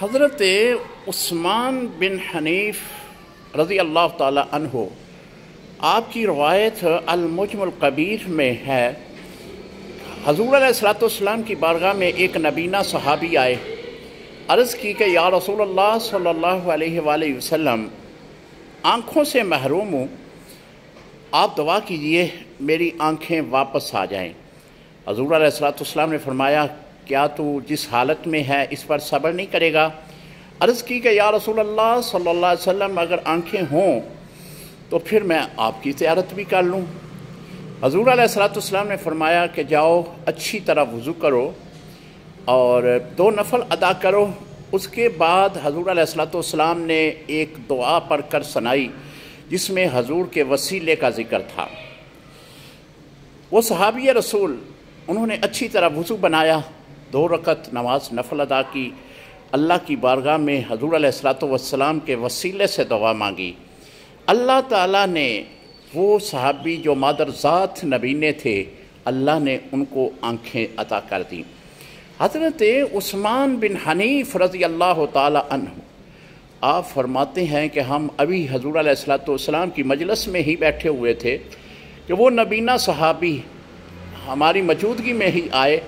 حضرت عثمان بن حنیف رضی اللہ تعالی عنہ آپ کی روایت المعجم الکبیر میں ہے، حضور علیہ الصلوۃ والسلام کی بارگاہ میں ایک نبینہ صحابی آئے، عرض کی کہ یا رسول اللہ صلی اللہ علیہ وآلہ وسلم، آنکھوں سے محروم ہوں، آپ دعا کیجئے میری آنکھیں واپس آ جائیں۔ حضور علیہ الصلوۃ والسلام نے فرمایا کیا تو جس حالت میں ہے اس پر صبر نہیں کرے گا؟ عرض کی کہ یا رسول اللہ صلی اللہ علیہ وسلم، اگر آنکھیں ہوں تو پھر میں آپ کی زیارت بھی کر لوں۔ حضور علیہ الصلوۃ والسلام نے فرمایا کہ جاؤ اچھی طرح وضو کرو اور 2 نفل ادا کرو۔ اس کے بعد حضور علیہ الصلوۃ والسلام نے ایک دعا پڑھ کر سنائی جس میں حضور کے وسیلے کا ذکر تھا۔ وہ صحابی رسول، انہوں نے اچھی طرح وضو بنایا، 2 رکعت نماز نفل ادا کی، اللہ کی بارگاہ میں حضور علیہ الصلوۃ والسلام کے وسیلے سے دعا مانگی۔ اللہ تعالیٰ نے وہ صحابی جو مادر ذات نبینے تھے، اللہ نے ان کو آنکھیں عطا کر دیں۔ حضرت عثمان بن حنیف رضی اللہ تعالی عنہ آپ فرماتے ہیں کہ ہم ابھی حضور علیہ الصلوۃ والسلام کی مجلس میں ہی بیٹھے ہوئے تھے کہ وہ نبینہ صحابی ہماری موجودگی میں ہی آئے۔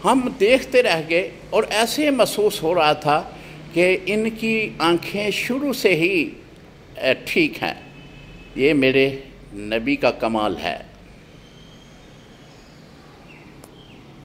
ہم دیکھتے رہ گئے اور ایسے محسوس ہو رہا تھا کہ ان کی آنکھیں شروع سے ہی ٹھیک ہیں۔ یہ میرے نبی کا کمال ہے۔